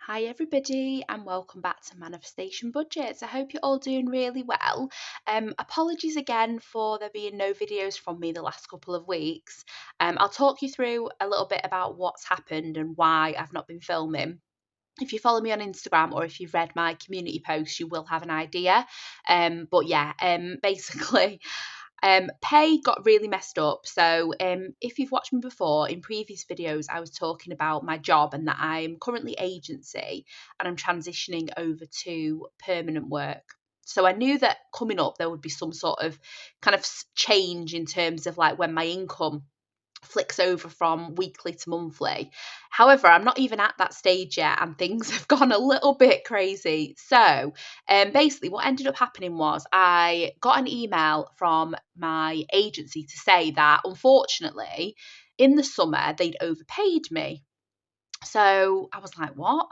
Hi, everybody, and welcome back to Manifestation Budgets. I hope you're all doing really well. Apologies again for there being no videos from me the last couple of weeks. I'll talk you through a little bit about what's happened and why I've not been filming. If you follow me on Instagram or if you've read my community posts, you will have an idea. Basically, pay got really messed up. So if you've watched me before in previous videos, I was talking about my job and that I'm currently agency and I'm transitioning over to permanent work. So I knew that coming up there would be some sort of kind of change in terms of like when my income flicks over from weekly to monthly. However, I'm not even at that stage yet, and things have gone a little bit crazy. So, basically, what ended up happening was I got an email from my agency to say that unfortunately, in the summer, they'd overpaid me. So I was like, what?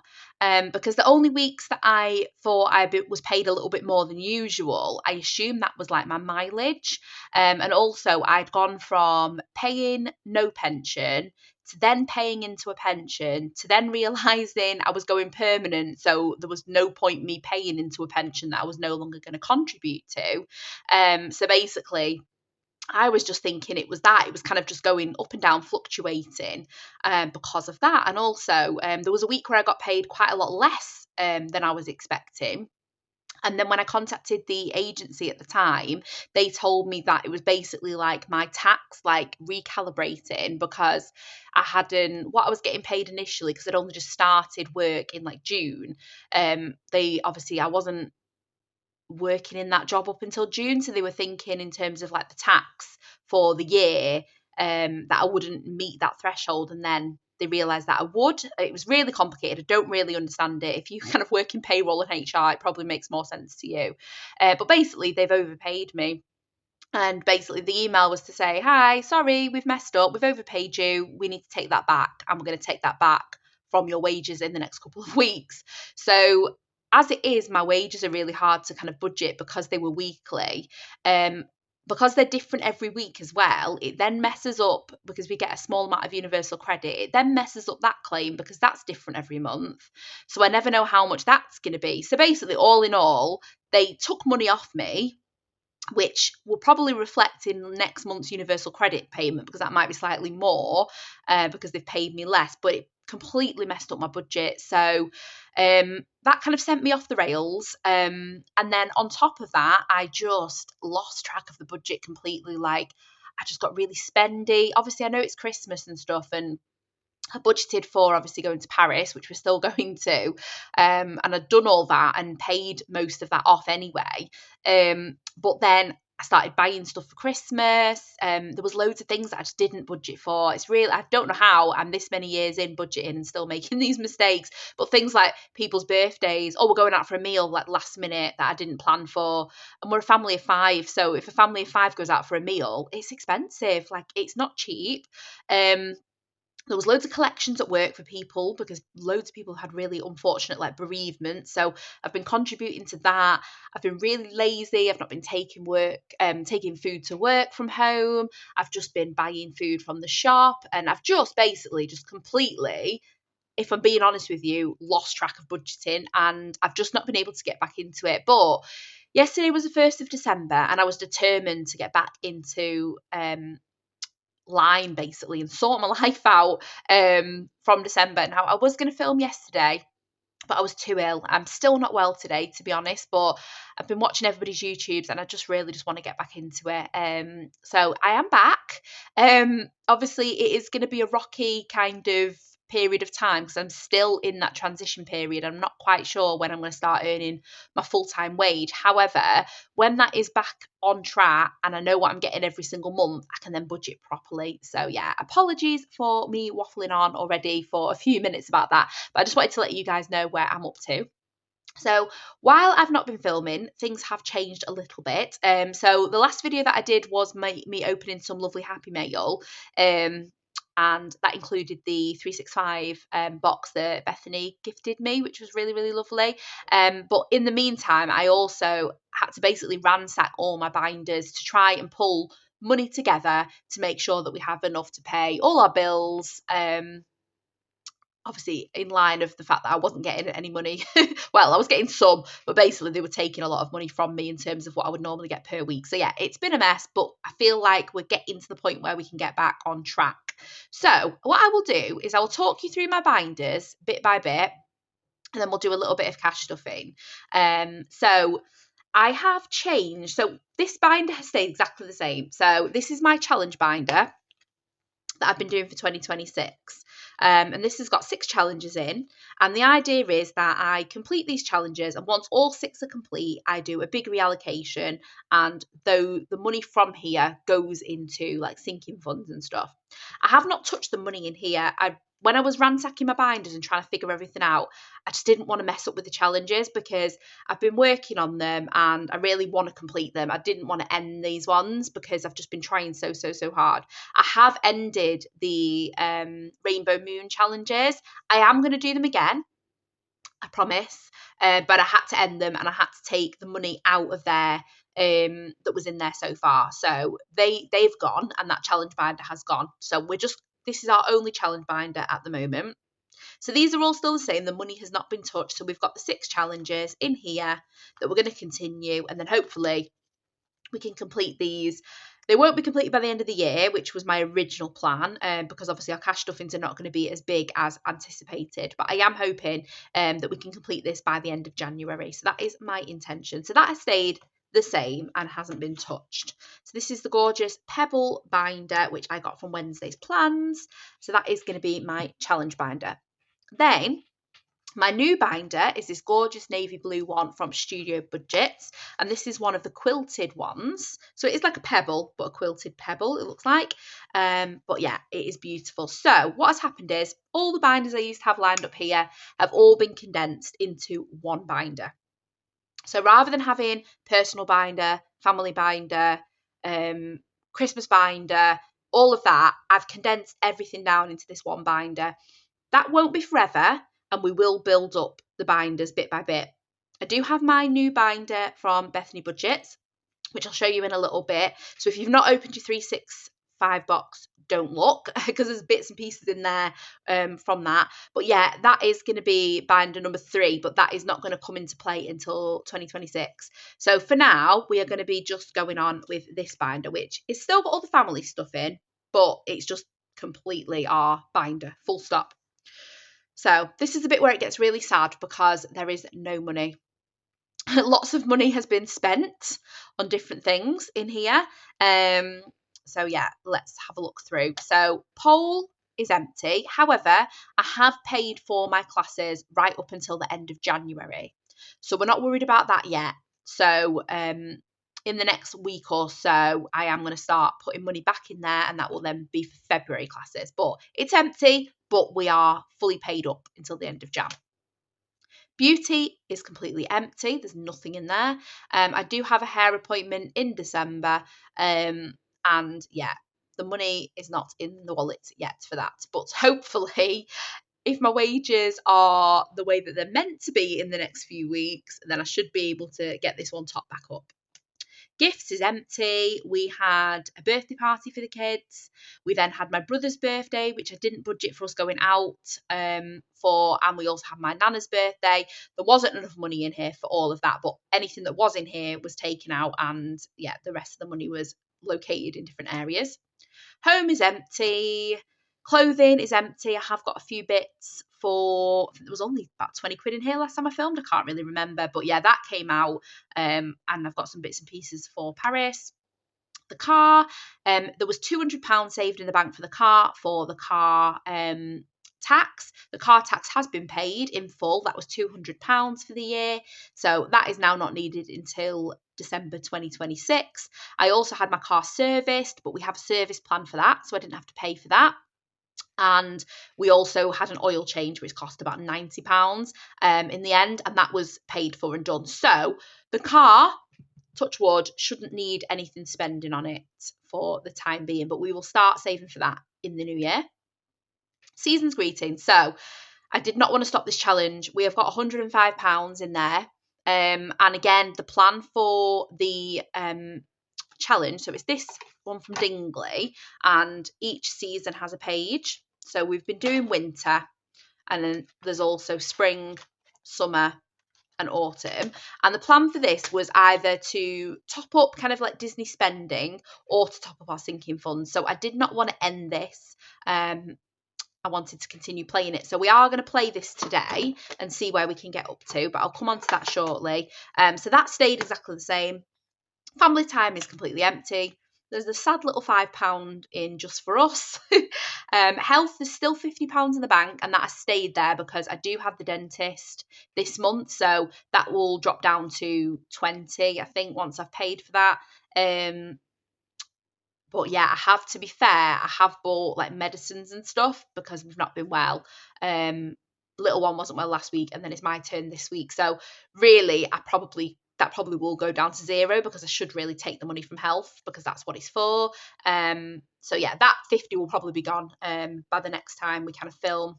Because the only weeks that I thought was paid a little bit more than usual, I assumed that was like my mileage. And also, I'd gone from paying no pension to then paying into a pension to then realizing I was going permanent. So there was no point me paying into a pension that I was no longer going to contribute to. So basically, I was just thinking it was that. It was kind of just going up and down, fluctuating because of that. And also, there was a week where I got paid quite a lot less than I was expecting. And then when I contacted the agency at the time, they told me that it was basically like my tax, like recalibrating because I hadn't what I was getting paid initially because I'd only just started work in like June. They obviously I wasn't working in that job up until June. So they were thinking in terms of like the tax for the year, that I wouldn't meet that threshold. And then they realised that I would. It was really complicated. I don't really understand it. If you kind of work in payroll and HR, it probably makes more sense to you. But basically, they've overpaid me. And basically, the email was to say, hi, sorry, we've messed up. We've overpaid you. We need to take that back. And we're going to take that back from your wages in the next couple of weeks. So, as it is, my wages are really hard to kind of budget because they were weekly. Because they're different every week as well, it then messes up because we get a small amount of universal credit. It then messes up that claim because that's different every month. So, I never know how much that's going to be. So, basically, all in all, they took money off me which will probably reflect in next month's universal credit payment because that might be slightly more because they've paid me less, but it completely messed up my budget. So that kind of sent me off the rails. And then on top of that, I just lost track of the budget completely. Like, I just got really spendy. Obviously, I know it's Christmas and stuff, and I budgeted for obviously going to Paris, which we're still going to, and I'd done all that and paid most of that off anyway. But then I started buying stuff for Christmas. There was loads of things that I just didn't budget for. It's really, I don't know how I'm this many years in budgeting and still making these mistakes. But things like people's birthdays, oh, we're going out for a meal like last minute that I didn't plan for. And we're a family of five. So if a family of five goes out for a meal, it's expensive. Like, it's not cheap. There was loads of collections at work for people because loads of people had really unfortunate like bereavement. So I've been contributing to that. I've been really lazy. I've not been taking food to work from home. I've just been buying food from the shop, and I've just basically just completely, if I'm being honest with you, lost track of budgeting, and I've just not been able to get back into it. But yesterday was the 1st of December, and I was determined to get back into line basically and sort my life out from December. Now, I was going to film yesterday, but I was too ill. I'm still not well today, to be honest, but I've been watching everybody's YouTubes and I just really just want to get back into it. So I am back. Obviously, it is going to be a rocky kind of period of time because I'm still in that transition period. I'm not quite sure when I'm going to start earning my full-time wage. However, when that is back on track and I know what I'm getting every single month, I can then budget properly. So yeah, apologies for me waffling on already for a few minutes about that, but I just wanted to let you guys know where I'm up to. So while I've not been filming, things have changed a little bit. So the last video that I did was me opening some lovely Happy Mail. And that included the 365 box that Bethany gifted me, which was really, really lovely. But in the meantime, I also had to basically ransack all my binders to try and pull money together to make sure that we have enough to pay all our bills, obviously in line of the fact that I wasn't getting any money. Well, I was getting some, but basically they were taking a lot of money from me in terms of what I would normally get per week. So yeah, it's been a mess, but I feel like we're getting to the point where we can get back on track. So what I will do is I will talk you through my binders bit by bit, and then we'll do a little bit of cash stuffing. So I have changed. So this binder has stayed exactly the same. So this is my challenge binder that I've been doing for 2026. And this has got 6 challenges in. And the idea is that I complete these challenges, and once all 6 are complete, I do a big reallocation. And though the money from here goes into like sinking funds and stuff, I have not touched the money in here. When I was ransacking my binders and trying to figure everything out, I just didn't want to mess up with the challenges because I've been working on them and I really want to complete them. I didn't want to end these ones because I've just been trying so hard. I have ended the Rainbow Moon challenges. I am going to do them again, I promise. But I had to end them, and I had to take the money out of there that was in there so far. So they've gone, and that challenge binder has gone. So this is our only challenge binder at the moment. So these are all still the same. The money has not been touched. So we've got the 6 challenges in here that we're going to continue, and then hopefully we can complete these. They won't be completed by the end of the year, which was my original plan, because obviously our cash stuffings are not going to be as big as anticipated. But I am hoping that we can complete this by the end of January. So that is my intention. So that has stayed the same and hasn't been touched. So this is the gorgeous Pebble binder, which I got from Wednesday's plans. So that is going to be my challenge binder. Then my new binder is this gorgeous navy blue one from Studio Budgets, and this is one of the quilted ones. So it is like a pebble, but a quilted pebble, it looks like. But yeah, it is beautiful. So what has happened is all the binders I used to have lined up here have all been condensed into one binder. So rather than having personal binder, family binder, Christmas binder, all of that, I've condensed everything down into this one binder. That won't be forever, and we will build up the binders bit by bit. I do have my new binder from Bethany Budgets, which I'll show you in a little bit. So if you've not opened your 365 box, don't look, because there's bits and pieces in there from that. But yeah, that is going to be binder number 3, but that is not going to come into play until 2026. So for now, we are going to be just going on with this binder, which is still got all the family stuff in, but it's just completely our binder, full stop. So this is the bit where it gets really sad because there is no money. Lots of money has been spent on different things in here. So yeah, let's have a look through. So pole is empty. However, I have paid for my classes right up until the end of January. So we're not worried about that yet. So in the next week or so, I am going to start putting money back in there, and that will then be for February classes. But it's empty, but we are fully paid up until the end of Jan. Beauty is completely empty. There's nothing in there. I do have a hair appointment in December. And yeah, the money is not in the wallet yet for that. But hopefully, if my wages are the way that they're meant to be in the next few weeks, then I should be able to get this one top back up. Gifts is empty. We had a birthday party for the kids. We then had my brother's birthday, which I didn't budget for us going out for, and we also had my nana's birthday. There wasn't enough money in here for all of that, but anything that was in here was taken out, and yeah, the rest of the money was located in different areas. Home is empty. Clothing is empty. I have got a few bits for, there was only about 20 quid in here last time I filmed. I can't really remember. But yeah, that came out. And I've got some bits and pieces for Paris. The car, there was £200 saved in the bank for the car tax. The car tax has been paid in full. That was £200 for the year. So that is now not needed until December 2026. I also had my car serviced, but we have a service plan for that, so I didn't have to pay for that. And we also had an oil change, which cost about £90 in the end, and that was paid for and done. So the car, touch wood, shouldn't need anything spending on it for the time being, but we will start saving for that in the new year. Season's greetings. So I did not want to stop this challenge. We have got £105 in there. And again, the plan for the challenge, so it's this one from Dingley, and each season has a page. So we've been doing winter, and then there's also spring, summer and autumn. And the plan for this was either to top up kind of like Disney spending or to top up our sinking funds. So I did not want to end this. I wanted to continue playing it. So we are going to play this today and see where we can get up to, but I'll come on to that shortly. So that stayed exactly the same. Family time is completely empty. There's a sad little £5 in just for us. Health is still £50 in the bank, and that has stayed there because I do have the dentist this month, so that will drop down to 20, I think, once I've paid for that. But yeah, I have, to be fair, I have bought like medicines and stuff because we've not been well. Little one wasn't well last week, and then it's my turn this week. So really, that probably will go down to zero because I should really take the money from health because that's what it's for. So yeah, that 50 will probably be gone by the next time we kind of film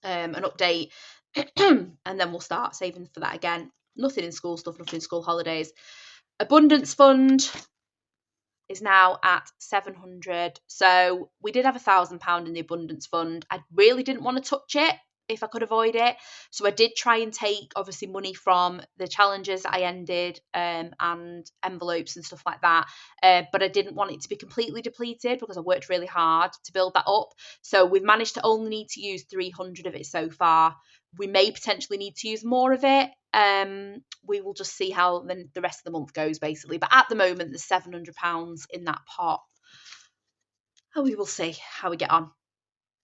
an update, and then we'll start saving for that again. Nothing in school stuff, nothing in school holidays. Abundance fund is now at 700. So we did have £1,000 in the abundance fund. I really didn't want to touch it if I could avoid it. So I did try and take obviously money from the challenges that I ended and envelopes and stuff like that. But I didn't want it to be completely depleted because I worked really hard to build that up. So we've managed to only need to use 300 of it so far. We may potentially need to use more of it. We will just see how the rest of the month goes, basically. But at the moment, there's £700 in that pot. And we will see how we get on.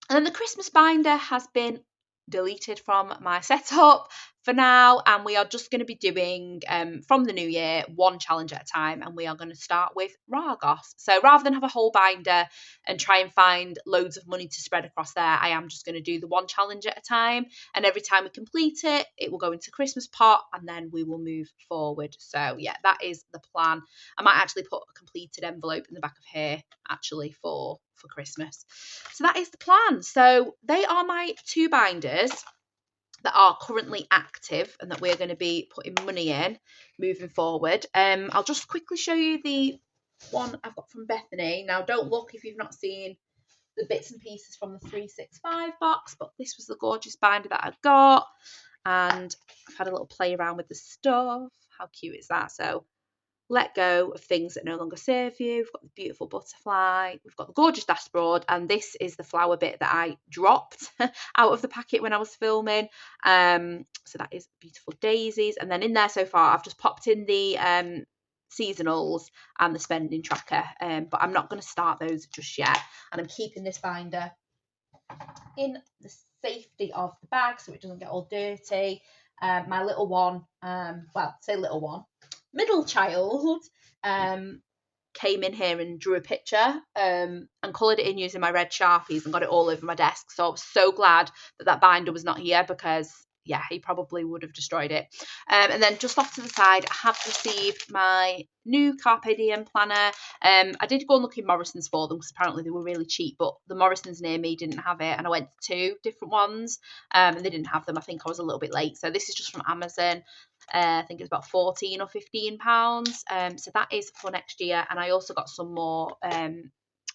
And then the Christmas binder has been deleted from my setup for now, and we are just going to be doing from the new year one challenge at a time, and we are going to start with Ragos. So rather than have a whole binder and try and find loads of money to spread across there, I am just going to do the one challenge at a time, and every time we complete it, it will go into Christmas pot, and then we will move forward. So yeah, that is the plan. I might actually put a completed envelope in the back of here actually for Christmas. So that is the plan. So they are my two binders that are currently active and that we're going to be putting money in moving forward. I'll just quickly show you the one I've got from Bethany. Now, don't look if you've not seen the bits and pieces from the 365 box, but this was the gorgeous binder that I got, and I've had a little play around with the stuff. How cute is that? So let go of things that no longer serve you. We've got the beautiful butterfly. We've got the gorgeous dashboard. And this is the flower bit that I dropped out of the packet when I was filming. So that is beautiful daisies. And then in there so far, I've just popped in the seasonals and the spending tracker. But I'm not going to start those just yet. And I'm keeping this binder in the safety of the bag so it doesn't get all dirty. My little one, well, say little one, middle child, came in here and drew a picture and coloured it in using my red Sharpies and got it all over my desk. So I was so glad that that binder was not here because, yeah, he probably would have destroyed it. And then just off to the side, I have received my new Carpe Diem planner. I did go and look in Morrison's for them because apparently they were really cheap, but the Morrison's near me didn't have it, and I went to two different ones and they didn't have them. I think I was a little bit late. So this is just from Amazon. I think it's about £14 or £15. So that is for next year. And I also got some more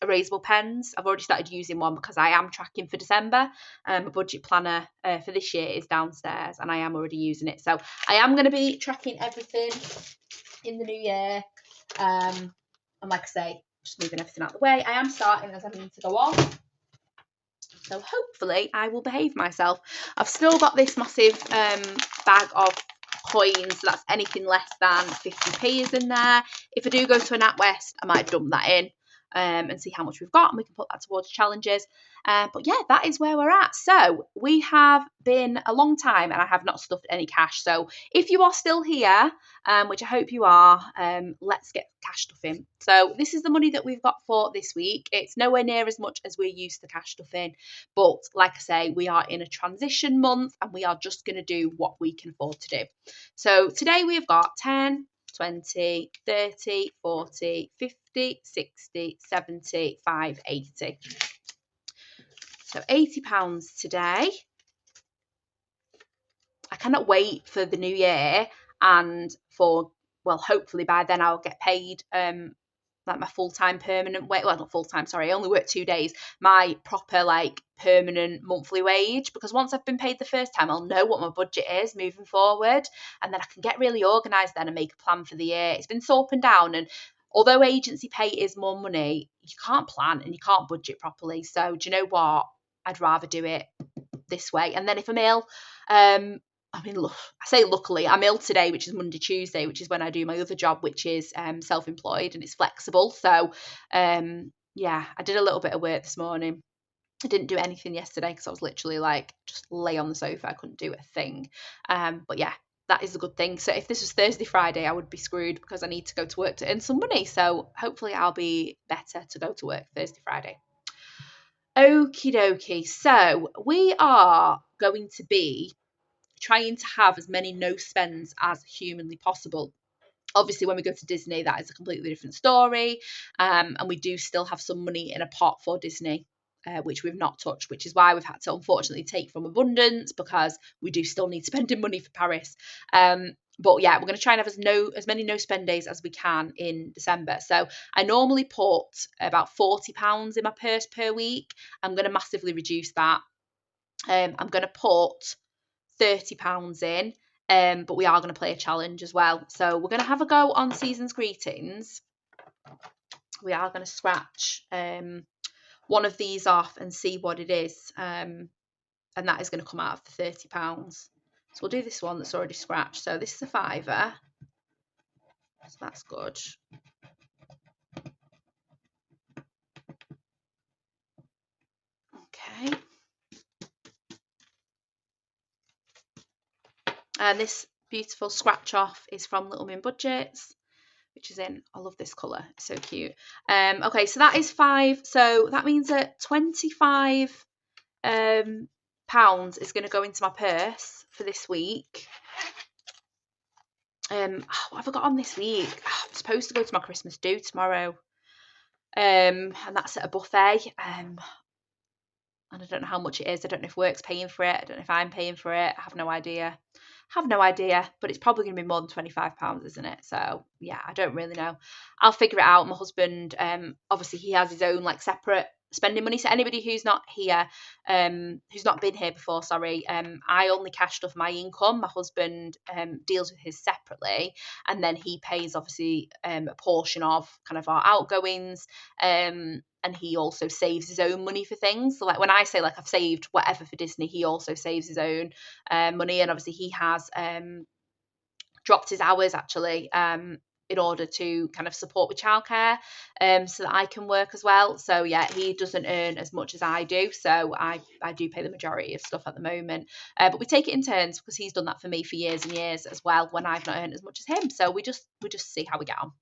erasable pens. I've already started using one because I am tracking for December. My budget planner for this year is downstairs and I am already using it. So I am going to be tracking everything in the new year. And like I say, just moving everything out of the way. I am starting as I mean to go on. So hopefully I will behave myself. I've still got this massive bag of coins, so that's anything less than 50p is in there. If I do go to a NatWest, I might dump that in and see how much we've got, and we can put that towards challenges. But yeah, that is where we're at. So we have been a long time and I have not stuffed any cash. So if you are still here, which I hope you are, let's get cash stuffing. So this is the money that we've got for this week. It's nowhere near as much as we're used to cash stuffing, but like I say, we are in a transition month and we are just going to do what we can afford to do. So today we've got 10, 20, 30, 40, 50, 60, 75, 80. So £80 today. I cannot wait for the new year and for, well, hopefully by then I'll get paid like my full-time permanent wage. Well, not full-time, sorry, I only work 2 days. My proper like permanent monthly wage, because once I've been paid the first time, I'll know what my budget is moving forward, and then I can get really organised then and make a plan for the year. It's been so up and down, and although agency pay is more money, you can't plan and you can't budget properly. So do you know what? I'd rather do it this way. And then if I'm ill, I mean, look, I say luckily, I'm ill today, which is Monday, Tuesday, which is when I do my other job, which is self-employed and it's flexible. So, yeah, I did a little bit of work this morning. I didn't do anything yesterday because I was literally like just lay on the sofa. I couldn't do a thing. But yeah, that is a good thing. So if this was Thursday, Friday, I would be screwed because I need to go to work to earn some money. So hopefully I'll be better to go to work Thursday, Friday. Okie dokie. So we are going to be trying to have as many no spends as humanly possible. Obviously, when we go to Disney, that is a completely different story. And we do still have some money in a pot for Disney, which we've not touched, which is why we've had to unfortunately take from abundance, because we do still need spending money for Paris. But yeah, we're going to try and have as many no spend days as we can in December. So I normally put about £40 in my purse per week. I'm going to massively reduce that. I'm going to put £30 in, but we are going to play a challenge as well. So we're going to have a go on Season's Greetings. We are going to scratch one of these off and see what it is, and that is going to come out of the £30. So we'll do this one that's already scratched. So this is a £5, so that's good. Okay. And this beautiful scratch off is from Little Min Budgets, which is in, I love this colour, it's so cute. Okay, so that is 5, so that means that 25 pounds is going to go into my purse for this week. What have I got on this week? I'm supposed to go to my Christmas do tomorrow, and that's at a buffet, and I don't know how much it is. I don't know if work's paying for it. I don't know if I'm paying for it. I have no idea. But it's probably going to be more than £25, isn't it? So yeah, I don't really know. I'll figure it out. My husband, obviously he has his own like separate spending money. So anybody who's not here, who's not been here before, sorry, I only cashed off my income. My husband deals with his separately, and then he pays obviously a portion of kind of our outgoings. And he also saves his own money for things. So like when I say like I've saved whatever for Disney, he also saves his own money. And obviously he has dropped his hours actually in order to kind of support with childcare, so that I can work as well. So yeah, he doesn't earn as much as I do, so I do pay the majority of stuff at the moment, but we take it in turns because he's done that for me for years and years as well when I've not earned as much as him. So we just see how we get on.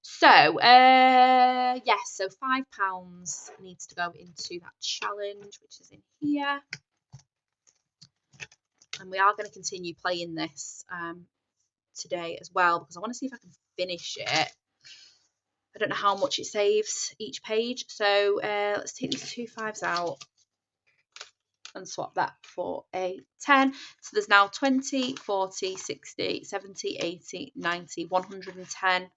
So yes, so £5 needs to go into that challenge, which is in here, and we are going to continue playing this today as well, because I want to see if I can finish it. I don't know how much it saves each page, so let's take these 2 5s out and swap that for a 10. So there's now 20, 40, 60, 70, 80, 90, 110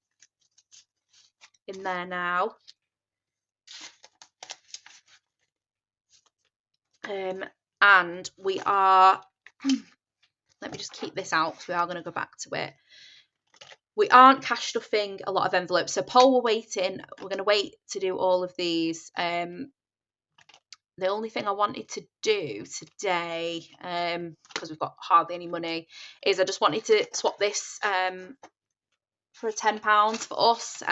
in there now. And we are, let me just keep this out because we are going to go back to it. We aren't cash stuffing a lot of envelopes. So Paul, we're waiting. We're going to wait to do all of these. The only thing I wanted to do today, because we've got hardly any money, is I just wanted to swap this for £10 for us.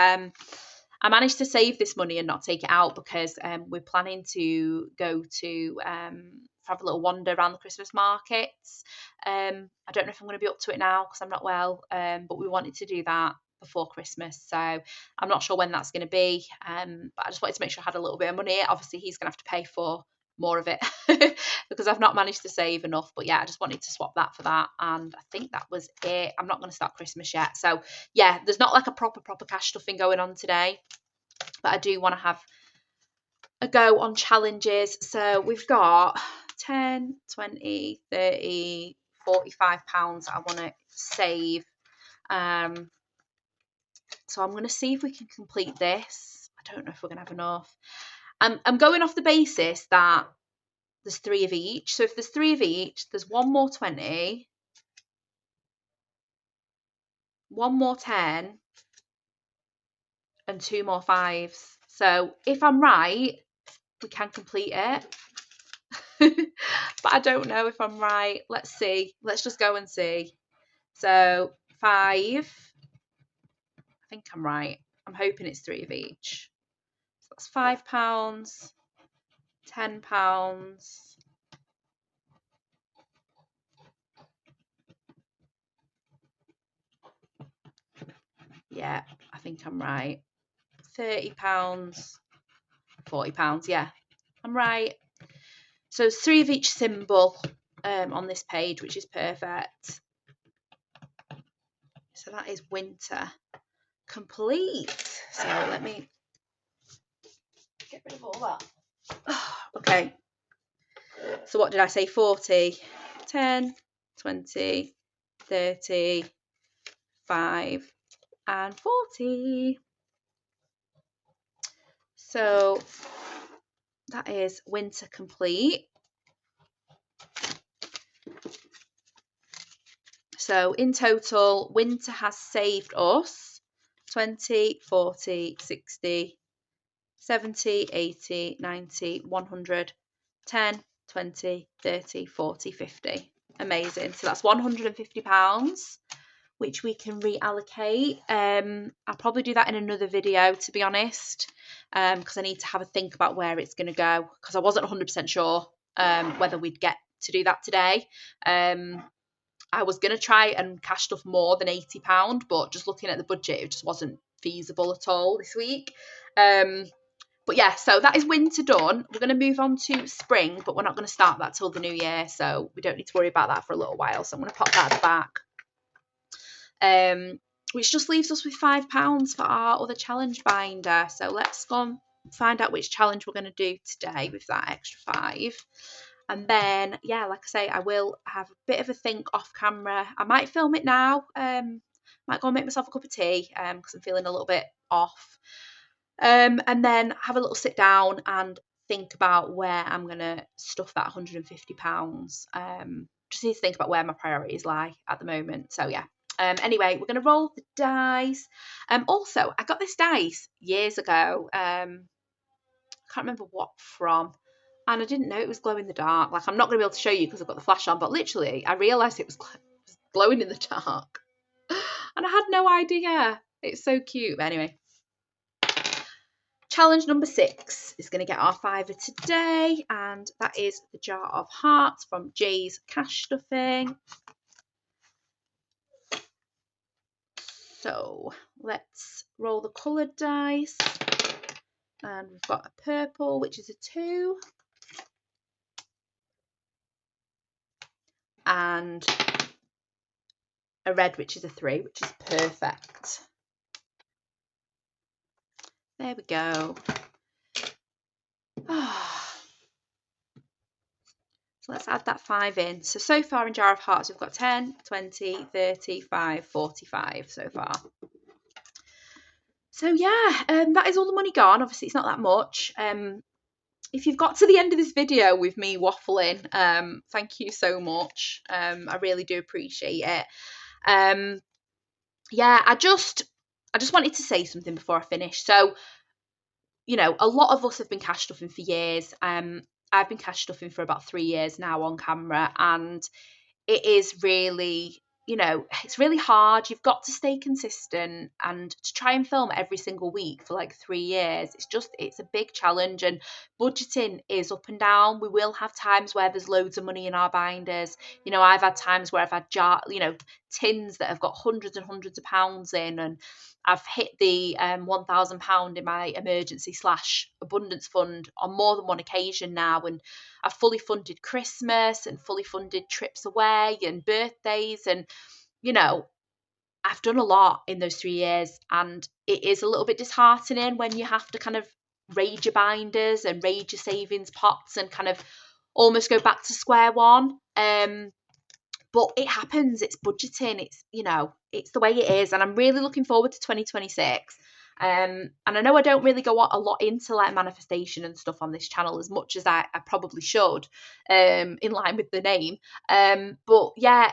I managed to save this money and not take it out because we're planning to go to have a little wander around the Christmas markets. I don't know if I'm going to be up to it now because I'm not well, but we wanted to do that before Christmas, so I'm not sure when that's going to be, but I just wanted to make sure I had a little bit of money. Obviously he's going to have to pay for more of it because I've not managed to save enough, but yeah, I just wanted to swap that for that, and I think that was it. I'm not going to start Christmas yet, so yeah, there's not like a proper cash stuffing going on today, but I do want to have a go on challenges. So we've got 10, 20, 30, £45 I want to save. So I'm going to see if we can complete this. I don't know if we're going to have enough. I'm going off the basis that there's 3 of each. So if there's 3 of each, there's 1 more 20, 1 more 10, and 2 more 5s. So if I'm right, we can complete it. But I don't know if I'm right. Let's see. Let's just go and see. So 5. I think I'm right. I'm hoping it's 3 of each. So that's £5, £10. Yeah, I think I'm right. £30, £40. Yeah, I'm right. So it's 3 of each symbol on this page, which is perfect. So that is winter complete. So let me get rid of all that. Okay. So what did I say? 40, 10, 20, 30, 5, and 40. So that is winter complete. So in total, winter has saved us 20, 40, 60, 70, 80, 90, 100, 10, 20, 30, 40, 50. Amazing. So that's £150, which we can reallocate. I'll probably do that in another video, to be honest, because I need to have a think about where it's going to go, because I wasn't 100% sure whether we'd get to do that today. I was going to try and cash stuff more than £80, but just looking at the budget, it just wasn't feasible at all this week. But yeah, so that is winter done. We're going to move on to spring, but we're not going to start that till the new year, so we don't need to worry about that for a little while. So I'm going to pop that at the back, which just leaves us with £5 for our other challenge binder. So let's go and find out which challenge we're going to do today with that extra 5. And then, yeah, like I say, I will have a bit of a think off camera. I might film it now. Might go and make myself a cup of tea because I'm feeling a little bit off. And then have a little sit down and think about where I'm going to stuff that £150. Just need to think about where my priorities lie at the moment. So, yeah. Anyway, we're going to roll the dice. Also, I got this dice years ago. I can't remember what from. And I didn't know it was glow in the dark. Like, I'm not going to be able to show you because I've got the flash on, but literally, I realised it was glowing in the dark. And I had no idea. It's so cute. But anyway, challenge number 6 is going to get our £5 today. And that is the Jar of Hearts from Jay's Cash Stuffing. So let's roll the coloured dice. And we've got a purple, which is a 2. And a red, which is a 3, which is perfect. There we go. So let's add that 5 in. So far in Jar of Hearts, we've got 10, 20, 30, 5, 45 so far. So yeah, that is all the money gone. Obviously, it's not that much. If you've got to the end of this video with me waffling, thank you so much. I really do appreciate it. Yeah, I just wanted to say something before I finish. So, you know, a lot of us have been cash stuffing for years. I've been cash stuffing for about 3 years now on camera, and it is really, you know, it's really hard. You've got to stay consistent, and to try and film every single week for like 3 years, it's a big challenge. And budgeting is up and down. We will have times where there's loads of money in our binders. You know, I've had times where I've had tins that have got hundreds and hundreds of pounds in, and I've hit the £1,000 in my emergency/abundance fund on more than one occasion now, and I've fully funded Christmas and fully funded trips away and birthdays, and you know, I've done a lot in those 3 years, and it is a little bit disheartening when you have to kind of raid your binders and raid your savings pots and kind of almost go back to square one. but it happens. It's budgeting. It's, you know, it's the way it is. And I'm really looking forward to 2026. And I know I don't really go a lot into like manifestation and stuff on this channel as much as I probably should, in line with the name. But yeah,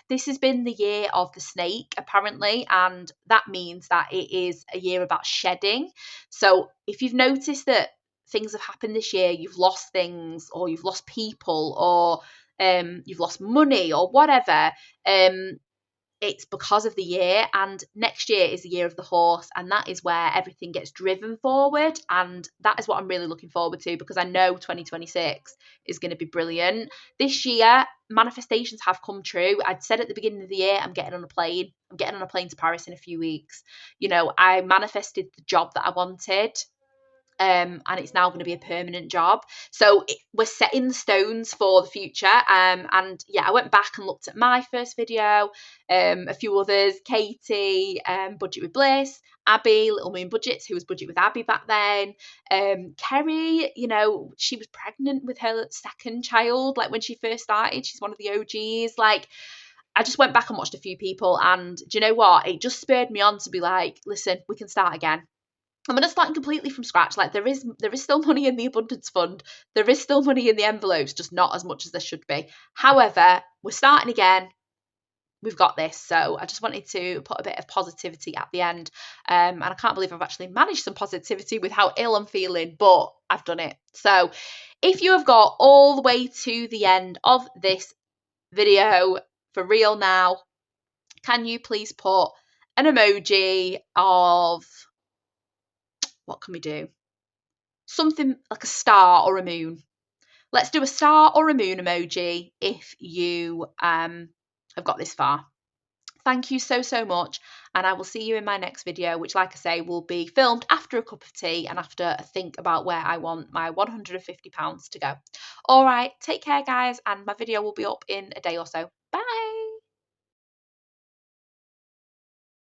this has been the year of the snake, apparently, and that means that it is a year about shedding. So if you've noticed that things have happened this year, you've lost things, or you've lost people, or you've lost money, or whatever, it's because of the year. And next year is the year of the horse, and that is where everything gets driven forward, and that is what I'm really looking forward to, because I know 2026 is going to be brilliant. This year manifestations have come true. I'd said at the beginning of the year, I'm getting on a plane to Paris in a few weeks. You know, I manifested the job that I wanted, and it's now going to be a permanent job. So we're setting the stones for the future. And yeah, I went back and looked at my first video, a few others, Katie, Budget with Bliss, Abby, Little Moon Budgets, who was Budget with Abby back then, Kerry, you know, she was pregnant with her second child, like when she first started. She's one of the OGs. Like, I just went back and watched a few people, and do you know what? It just spurred me on to be like, listen, we can start again. I'm going to start completely from scratch. Like, there is still money in the abundance fund. There is still money in the envelopes, just not as much as there should be. However, we're starting again. We've got this. So I just wanted to put a bit of positivity at the end. And I can't believe I've actually managed some positivity with how ill I'm feeling, but I've done it. So if you have got all the way to the end of this video, for real now, can you please put an emoji of, what can we do? Something like a star or a moon. Let's do a star or a moon emoji if you have got this far. Thank you so much, and I will see you in my next video, which, like I say, will be filmed after a cup of tea and after a think about where I want my £150 to go. All right, take care, guys, and my video will be up in a day or so. Bye.